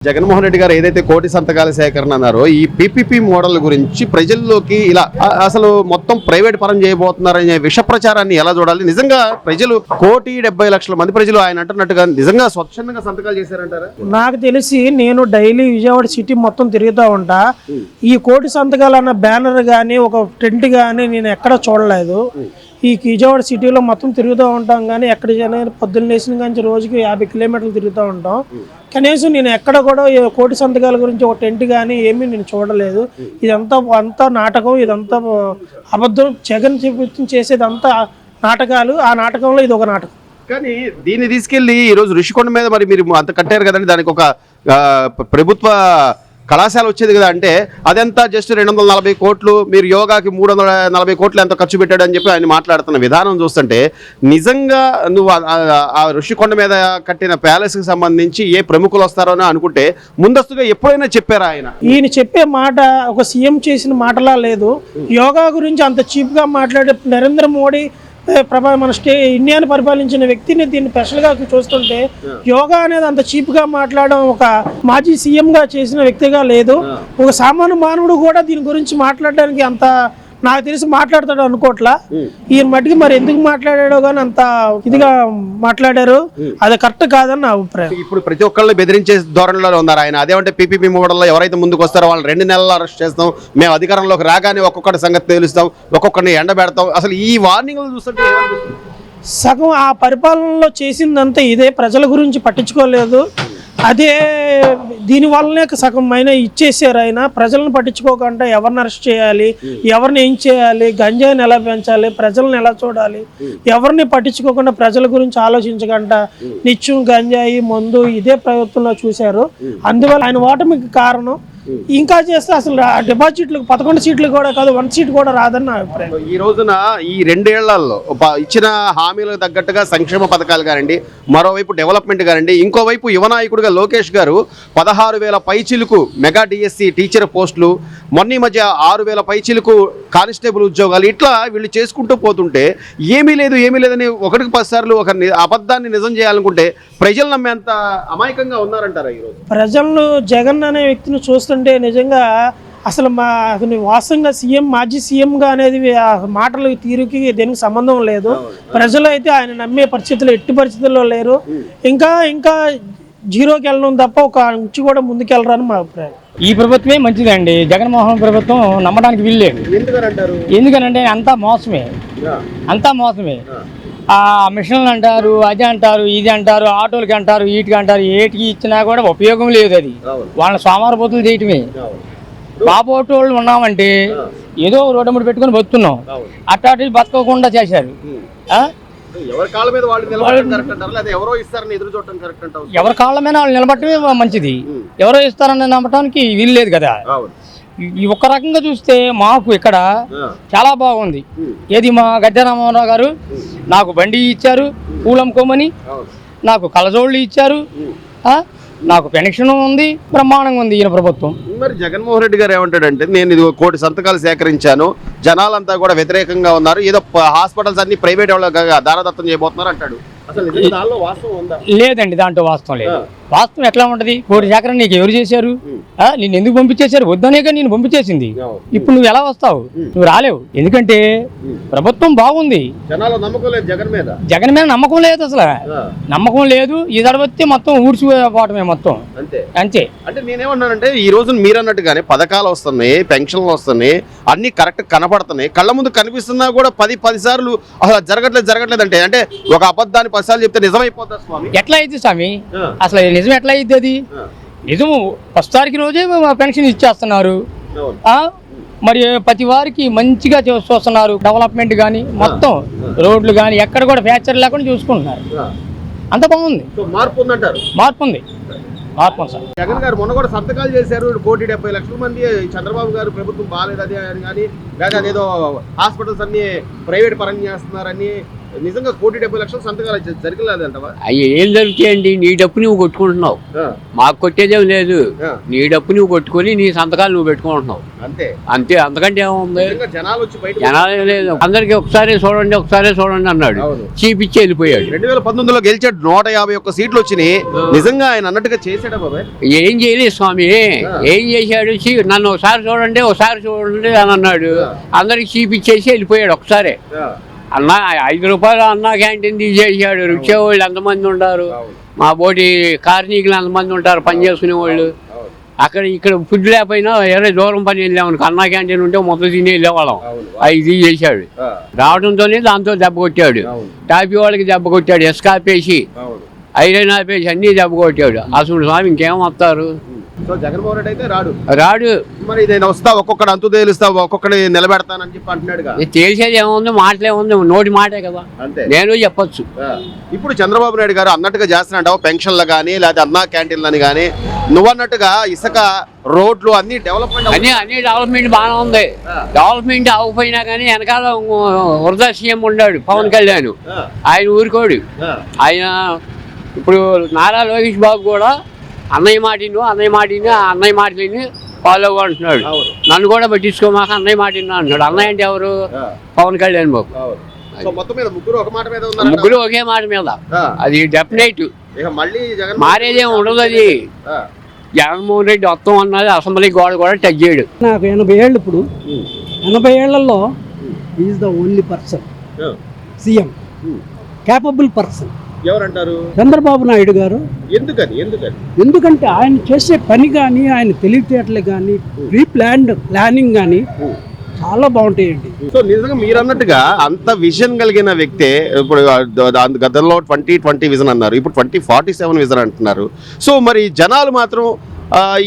జగన్మోహన్ రెడ్డి గారు ఏదైతే కోటి సంతకాల సేకరణ అన్నారో ఈ పీపీపీ మోడల్ గురించి ప్రజల్లోకి ఇలా అసలు మొత్తం ప్రైవేట్ పరం చేయబోతున్నారనే విష ప్రచారాన్ని ఎలా చూడాలి? నిజంగా ప్రజలు 1,70,00,000 మంది ప్రజలు ఆయన అంటున్నట్టుగా నిజంగా స్వచ్ఛందంగా సంతకాలు చేశారంటారా? నాకు తెలిసి నేను డైలీ విజయవాడ సిటీ మొత్తం తిరుగుతూ ఉంటా. ఈ కోటి సంతకాలు అన్న బ్యానర్ కానీ ఒక టెంట్ కానీ నేను ఎక్కడ చూడలేదు. ఈ విజయవాడ సిటీలో మొత్తం తిరుగుతూ ఉంటాం కానీ ఎక్కడ పొద్దున్న లేచిన కానీ రోజుకి 50 కిలోమీటర్లు తిరుగుతూ ఉంటాం. కనీసం నేను ఎక్కడ కూడా కోటి సంతకాల గురించి ఒక టెంట్ కానీ ఏమీ నేను చూడలేదు. ఇదంతా నాటకం, ఇదంతా అబద్ధం. జగన్ చేసేది అంతా నాటకాలు. ఆ నాటకంలో ఇది ఒక నాటకం. కానీ దీన్ని తీసుకెళ్లి ఈరోజు ఋషికొండ మీద మరి మీరు అంత కట్టారు కదండి, దానికి ఒక ప్రభుత్వ కళాశాల వచ్చేది కదా, అంటే అదంతా జస్ట్ 240 కోట్లు, మీరు యోగాకి 340 కోట్లు ఎంత ఖర్చు పెట్టాడు అని చెప్పి ఆయన మాట్లాడుతున్న విధానం చూస్తుంటే నిజంగా నువ్వు ఆ ఋషికొండ మీద కట్టిన ప్యాలెస్కి సంబంధించి ఏ ప్రముఖులు వస్తారో అని అనుకుంటే ముందస్తుగా ఎప్పుడైనా చెప్పారా ఆయన? ఈయన చెప్పే మాట ఒక సీఎం చేసిన మాటలా లేదు. యోగా గురించి అంత చీప్గా మాట్లాడే నరేంద్ర మోడీ మన ఇండియాను పరిపాలించిన వ్యక్తిని దీన్ని స్పెషల్గా చూస్తుంటే యోగా అనేది అంత చీప్గా మాట్లాడడం ఒక మాజీ సీఎంగా చేసిన వ్యక్తిగా లేదు. ఒక సామాన్య మానవుడు కూడా దీని గురించి మాట్లాడడానికి అంత నాకు తెలిసి మాట్లాడతాడు అనుకోవట్లా. ఈయన మట్టికి మరి ఎందుకు మాట్లాడాడో కానీ అంత ఇదిగా మాట్లాడారు. అది కరెక్ట్ కాదని నా అభిప్రాయం. ఇప్పుడు ప్రతి ఒక్కళ్ళు బెదిరించే ధోరణిలో ఉన్నారు ఆయన. అదేమంటే పీపీపీ మోడల్లో ఎవరైతే ముందుకు వస్తారో వాళ్ళు 2 నెలలు అరెస్ట్ చేస్తాం, మేము అధికారంలోకి రాగానే ఒక్కొక్కటి సంగతి తెలుస్తాం, ఒక్కొక్కరిని ఎండబెడతాం. అసలు ఈ వార్నింగ్లు చూస్తుంటే సగం ఆ పరిపాలనలో చేసిందంతా ఇదే. ప్రజల గురించి పట్టించుకోలేదు. అదే దీనివల్లనే సగం అయినా ఇచ్చేసారు. ఆయన ప్రజలను పట్టించుకోకుండా ఎవరిని అరెస్ట్ చేయాలి, ఎవరిని ఏం చేయాలి, గంజాయిని ఎలా పెంచాలి, ప్రజలను ఎలా చూడాలి, ఎవరిని పట్టించుకోకుండా ప్రజల గురించి ఆలోచించకుండా నిత్యం గంజాయి మందు ఇదే ప్రభుత్వంలో చూశారు. అందువల్ల ఆయన ఓటమికి కారణం. ఇంకా చేస్తే అసలు డిపాజిట్లు 11 సీట్లు కూడా కాదు, 1 సీట్ కూడా రాదని నా అభిప్రాయం. ఈ రోజున ఈ 2 ఏళ్లలో ఇచ్చిన హామీలకు తగ్గట్టుగా సంక్షేమ పథకాలు కానివ్వండి, మరోవైపు డెవలప్మెంట్ కానివ్వండి, ఇంకోవైపు యువనాయకుడిగా లోకేష్ గారు 16,000 పైచిలుకు మెగా డిఎస్సి టీచర్ పోస్టులు, మొన్న మధ్య 6,000 పైచిలుకు కానిస్టేబుల్ ఉద్యోగాలు, ఇట్లా వీళ్ళు చేసుకుంటూ పోతుంటే ఏమీ లేదని 1కి 10 సార్లు ఒక అబద్ధాన్ని నిజం చేయాలనుకుంటే ప్రజలు నమ్మేంత అమాయకంగా ఉన్నారంటారా ఈరోజు? ప్రజలు జగన్ అనే వ్యక్తిని చూస్తుంటే నిజంగా అసలు అతని వాస్తవంగా సీఎం మాజీ సీఎంగా అనేది మాటల తీరుకి దేనికి సంబంధం లేదు. ప్రజలు అయితే ఆయన నమ్మే పరిస్థితుల్లో ఎట్టి పరిస్థితుల్లో లేరు. ఇంకా జీరోకి వెళ్ళడం తప్ప ఒక నుంచి కూడా ముందుకెళ్ళరని మా అభిప్రాయం. ఈ ప్రభుత్వమే మంచిదండి. జగన్మోహన్ ప్రభుత్వం నమ్మడానికి వీల్లేదు. ఎందుకనంటే అంతా మోసమే. ఆ మిషన్లు అంటారు, అది అంటారు, ఇది అంటారు, ఆటోలకి అంటారు, వీటికి అంటారు. ఏటికి ఇచ్చినా కూడా ఉపయోగం లేదు. అది వాళ్ళని సోమవారపోతులు చేయటమే. పాపోటోళ్ళు ఉన్నామంటే ఏదో రోడ్డు ముడి పెట్టుకుని బతుకున్నాం. అట్టాటి బతకకుండా చేశారు. ఎవరి కాళ్ళ మీద వాళ్ళు నిలబడటమే మంచిది. ఎవరో ఇస్తారని నమ్మటానికి వీలు లేదు కదా. ఈ ఒక్క రకంగా చూస్తే మాకు ఇక్కడ చాలా బాగుంది. ఏది మా గద్దె రామారావు గారు నాకు బండి ఇచ్చారు, పూలమ్ముకోమని, నాకు కలజోళ్ళు ఇచ్చారు, నాకు పెన్షన్ ఉంది, బ్రహ్మాండంగా ఉంది ఈయన ప్రభుత్వం. మరి జగన్మోహన్ రెడ్డి గారు ఏమంటాడంటే, నేను ఇది 1 కోటి సంతకాలు సేకరించాను, జనాలంతా కూడా వ్యతిరేకంగా ఉన్నారు, ఏదో హాస్పిటల్స్ అన్ని ప్రైవేట్ వాళ్ళకి దారదత్తం చేయబోతున్నారు అంటాడు. లేదండి, దాంట్లో వాస్తవం లేదు. వాస్తవం ఎట్లా ఉంటది? 1 కోటి సేకరణ నీకు ఎవరు చేశారు? నిన్ను ఎందుకు పంపించేశారు? వద్దనేగా నేను పంపించేసింది. ఇప్పుడు నువ్వు ఎలా వస్తావు? నువ్వు రాలేవు. ఎందుకంటే ప్రభుత్వం బాగుంది. జగన్ మీద నమ్మకం లేదు. అసలు నమ్మకం లేదు. ఈ తడవస్తే మొత్తం ఊడ్చిపోవటమే మొత్తం. అంతే. అంటే నేనేమన్నానంటే, ఈ రోజు మీరు అన్నట్టుగానే పథకాలు వస్తున్నాయి, పెన్షన్లు వస్తున్నాయి, అన్ని కరెక్ట్ కనపడుతున్నాయి, కళ్ళ ముందు కనిపిస్తున్నా కూడా 10 సార్లు అసలు జరగట్లేదు అంటే ఒక అబద్ధాన్ని 10 సార్లు చెప్తే నిజమైపోతుంది స్వామి. ఎట్లా అయితే స్వామి? అసలు నిజం ఎట్లా అయింది? అది నిజము. 1 తారీఖు రోజే పెన్షన్ ఇచ్చేస్తున్నారు. మరి ప్రతి వారికి మంచిగా చూస్తున్నారు. డెవలప్మెంట్ కానీ మొత్తం రోడ్లు కానీ ఎక్కడ కూడా ఫ్యాక్చర్ లేకుండా చూసుకుంటున్నారు. అంత బాగుంది. మార్పు ఉంది సార్. జగన్ గారు మొన్న కూడా సంతకాలు చేశారు. 1,70,00,000 మంది చంద్రబాబు గారు ప్రభుత్వం బాగాలేదు అది అని కానీ, లేదా అదేదో హాస్పిటల్స్ అన్ని ప్రైవేట్ పరం చేస్తున్నారని, నిజంగా 1,70,00,000 సంతకాలు జరగలేదంటవా? అవి ఏం జరుగుతాయండి? నీ డప్పు నువ్వు కొట్టుకుంటున్నావు, మాకు కొట్టేదేం లేదు. నీ డప్పు నువ్వు కొట్టుకొని నీ సంతకాలు నువ్వు పెట్టుకుంటున్నావు అంతే అంతే, అంతకంటే ఏముంది? జనాలు వచ్చి బయట జనాలు లేదు, అందరికి ఒకసారి చూడండి అన్నాడు, చీపిచ్చి వెళ్ళిపోయాడు. 2019లో గెలిచాడు, 151 సీట్లు వచ్చినాయి. నిజంగా ఆయన అన్నట్టుగా చేశాడా బాబాయ్? ఏం చేయలేదు స్వామి, ఏం చేశాడు? నన్ను ఒకసారి చూడండి అని అన్నాడు, అందరికి చీపిచ్చేసి వెళ్ళిపోయాడు ఒకసారి. అన్న 5 రూపాయలు అన్న క్యాంటీన్ తీసేసాడు. రిక్షా వాళ్ళు ఎంతమంది ఉంటారు, మా బోటి కార్మికులు ఎంతమంది ఉంటారు పని చేసుకునే వాళ్ళు. అక్కడ ఇక్కడ ఫుడ్ లేకపోయినా వేరే దూరం పని వెళ్ళామనుకో, అన్నా క్యాంటీన్ ఉంటే మొత్తం తిని వెళ్ళేవాళ్ళం. అవి తీసేసాడు. రావడంతోనే దాంతో దెబ్బ కొట్టాడు, టాపీ వాళ్ళకి దెబ్బ కొట్టాడు, ఇసుక ఆపేసి ఐరన్ ఆపేసి అన్నీ దెబ్బ కొట్టాడు. అసలు స్వామి ఇంకేం వస్తారు? సో జగన్మోహన్ రెడ్డి అయితే రాడు. మరి నేను వస్తా, ఒక్కొక్కడు అంతు తేలుస్తా, ఒక్కొక్కడి నిలబెడతానని చెప్పి అంటున్నాడుగా. తేల్చేది ఏముంది? మాటలేముంది, నోటి మాటే కదా, నేను చెప్పొచ్చు. ఇప్పుడు చంద్రబాబు నాయుడు గారు అన్నట్టుగా చేస్తున్నాడు, పెన్షన్లు కానీ లేకపోతే అన్నా క్యాంటీన్లని కానీ, నువ్వన్నట్టుగా ఇసుక రోడ్లు అన్ని డెవలప్మెంట్ అన్ని డెవలప్మెంట్ బాగానే ఉంది. డెవలప్మెంట్ అవ్వకపోయినా కానీ వెనకాల వరద సీఎం ఉన్నాడు పవన్ కళ్యాణ్, ఆయన ఊరుకోడు. ఆయన ఇప్పుడు నారా లోకేష్ బాబు కూడా అన్నయ్య మాటని ఫాలో అంటున్నాడు. నన్ను కూడా పట్టించుకోమాక అన్నయ్య మాటిన్నా అంటున్నాడు. అన్నయ్య అంటే ఎవరు? పవన్ కళ్యాణ్ బాబు. ముగ్గురు ఒకే మాట మీద, అది డెఫినెట్. మారేదేం ఉండదు. అది జగన్మోహన్ రెడ్డి మొత్తం అన్నది అసెంబ్లీ గోడ కూడా టచ్ చేయడు. నాకు 80 ఏళ్ళు. ఇప్పుడు 80 ఏళ్లలో is the only person CM, capable person. ఎవరంటారు? చంద్రబాబు నాయుడు గారు. ఎందుకంటే ఆయన చేసే పని కానీ, ఆయన తెలివితేటలు కానీ, ప్లానింగ్ కానీ చాలా బాగుంటాయండి. సో నిజంగా మీరు అన్నట్టుగా అంత విజన్ కలిగిన వ్యక్తే. ఇప్పుడు గతంలో 2020 విజన్ అన్నారు, ఇప్పుడు 2047 విజన్ అంటున్నారు. సో మరి జనాలు మాత్రం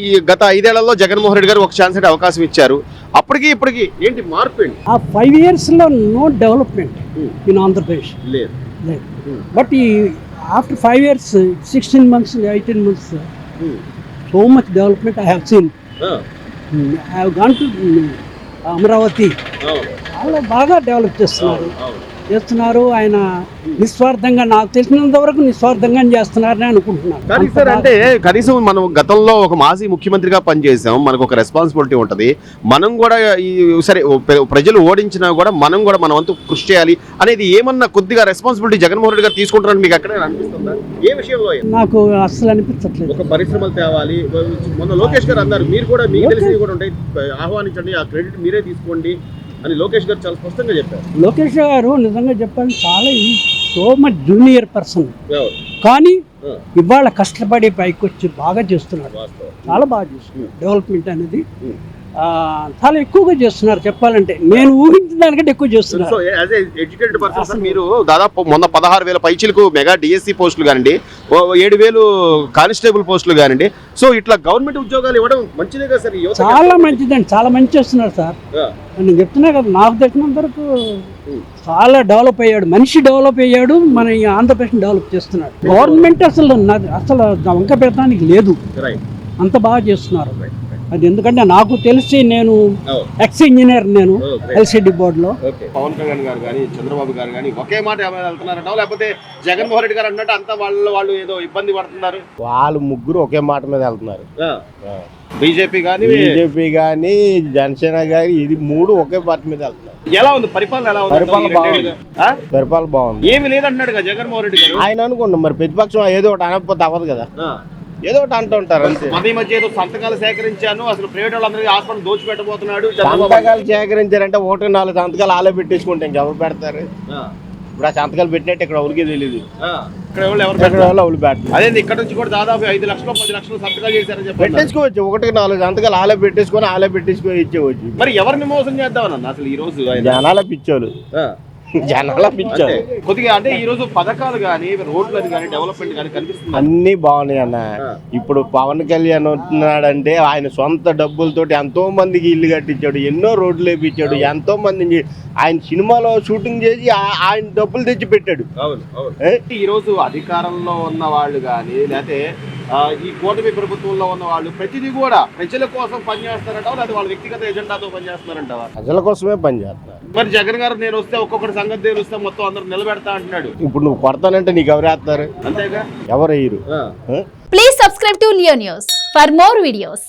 ఈ గత 5 ఏళ్లలో జగన్మోహన్ రెడ్డి గారు ఒక ఛాన్స్ అంటే అవకాశం ఇచ్చారు. అప్పటికి ఇప్పటికి ఏంటి మార్పు? ఆ 5 yearsలో నో డెవలప్మెంట్ ఇన్ ఆంధ్రప్రదేశ్ లేదు. బట్ ఈ after 5 years, 16 months, 18 months, so much development I have seen. I have gone to Amaravati. చాలా బాగా డెవలప్ చేస్తున్నారు. ఆయన నిస్వార్థంగా, నాకు తెలిసినంత వరకు నిస్వార్థంగా చేస్తున్నారని అనుకుంటున్నాను. కానీ సార్, అంటే కనీసం మనం గతంలో ఒక మాజీ ముఖ్యమంత్రిగా పనిచేసాం, మనకు ఒక రెస్పాన్సిబిలిటీ ఉంటుంది. మనం కూడా ఈ సరే ప్రజలు ఓడించినా కూడా మనం మన వంతు కృషి చేయాలి అనేది ఏమన్నా కొద్దిగా రెస్పాన్సిబిలిటీ జగన్మోహన్ రెడ్డి గారు తీసుకుంటారని మీకు అక్కడే అనిపిస్తుందా? ఏ విషయంలో? నాకు అస్సలు అనిపించట్లేదు. ఒక పరిశ్రమలు తేవాలి. మొన్న లోకేష్ గారు అన్నారు, మీరు కూడా మీకు తెలిసి కూడా ఉంటాయి, ఆహ్వానించండి, ఆ క్రెడిట్ మీరే తీసుకోండి అని లోకేష్ గారు చాలా స్పష్టంగా చెప్పారు. లోకేష్ గారు నిజంగా చెప్పాలి, చాలా సో మచ్ జూనియర్ పర్సన్, కానీ ఇవాళ కష్టపడి పైకి వచ్చి బాగా చేస్తున్నారు. చాలా బాగా చేస్తున్నారు. డెవలప్మెంట్ అనేది చాలా ఎక్కువగా చేస్తున్నారు. చెప్పాలంటే నేను ఊహించిన దానికంటే ఎక్కువ చేస్తున్నారు. ఎడ్యుకేటెడ్ పర్సన్ మీరు దాదాపు మొన్న 16,000 పైచీలకు మెగా డిఎస్సి పోస్టులు కానివ్వండి, 7,000 కానిస్టేబుల్ పోస్టులు కానివ్వండి. సో ఇట్లా గవర్నమెంట్ ఉద్యోగాలు ఇవ్వడం మంచిదే కదా సార్? చాలా మంచిదండి, చాలా మంచి చేస్తున్నారు సార్. నేను చెప్తున్నా కదా, నాకు తెలిసినంత వరకు చాలా డెవలప్ అయ్యాడు, మనిషి డెవలప్ అయ్యాడు, మన ఈ ఆంధ్రప్రదేశ్ డెవలప్ చేస్తున్నాడు. గవర్నమెంట్ అసలు వంక పెట్టడానికి లేదు, అంత బాగా చేస్తున్నారు. అది ఎందుకంటే నాకు తెలిసి, నేను ఎక్స్ ఇంజనీర్, నేను ఎల్సిడి బోర్డులో. పవన్ కళ్యాణ్ గారు కానీ చంద్రబాబు గారు కానీ ఒకే మాట వెళ్తున్నారంట, లేకపోతే జగన్మోహన్ రెడ్డి గారు అన్నట్టు అంతా వాళ్ళు ఏదో ఇబ్బంది పడుతున్నారు? వాళ్ళు ముగ్గురు ఒకే మాట మీద వెళ్తున్నారు. బీజేపీ కానీ జనసేన గారి, ఇది 3 ఒకే పార్టీ మీద వెళ్తున్నారు. ఎలా ఉంది పరిపాలన? ఎలా ఉంది? పరిపాలన బాగుంది. ఏమి లేదంటున్నాడు జగన్మోహన్ రెడ్డి గారు. ఆయన అనుకోండి, మరి ప్రతిపక్షం ఏదో ఒకటి అనకపోతే అవ్వదు కదా, ఏదో ఒకటి అంటుంటారు అంతే. ఈ మధ్య ఏదో సంతకాలు సేకరించాను, అసలు ప్రైవేట్ వాళ్ళందరికీ హాస్పిటల్ దోచిపెట్టబోతున్నాడు. సంతకాలు సేకరించారంటే 1-4 సంతకాలు ఆలే పెట్టేసుకుంటే ఇంకెవరు పెడతారు? ఇప్పుడు ఆ సంతకాలు పెట్టినట్టు ఇక్కడ ఎవరికి తెలియదు. అదే ఇక్కడ నుంచి కూడా దాదాపు 5 లక్షలు 10 లక్షలు సంతకాలు చేశారని చెప్పి పెట్టేసుకోవచ్చు. 1-4 సంతకాలు ఆలే పెట్టేసుకొని ఇచ్చేవచ్చు. మరి ఎవరిని మోసం చేద్దామన్నా అసలు ఈ రోజు? జనాల పిచ్చోలు, జనాల పిచ్చోలు. కొద్దిగా అంటే ఈ రోజు పథకాలు కానీ, రోడ్లు కానీ, డెవలప్మెంట్ కానీ కనిపిస్తుంది, అన్ని బాగున్నాయి అన్న. ఇప్పుడు పవన్ కళ్యాణ్ ఉంటున్నాడంటే ఆయన సొంత డబ్బులతోటి ఎంతో మందికి ఇల్లు కట్టించాడు, ఎన్నో రోడ్లు వేపించాడు, ఎంతో మంది ఆయన సినిమాలో షూటింగ్ చేసి ఆయన డబ్బులు తెచ్చి పెట్టాడు. ఈ రోజు అధికారంలో ఉన్న వాళ్ళు కానీ, లేకపోతే ఈ కూటమి ప్రభుత్వంలో ఉన్న వాళ్ళు ప్రతిదీ కూడా ప్రజల కోసం పనిచేస్తారంటావా లేదా వాళ్ళ వ్యక్తిగత ఎజెండాతో పనిచేస్తున్నారంటావా? ప్రజల కోసమే పనిచేస్తున్నారు. మరి జగన్ గారు నేను వస్తే ఒక్కొక్కటి సంగతి తెలుస్తే మొత్తం అందరు నిలబెడతా అంటున్నాడు. ఇప్పుడు నువ్వు కొడతానంటే నీకు ఎవరు వేస్తారు? అంతేగా. ఎవరు వేయరు. Please subscribe to Leo News for more videos.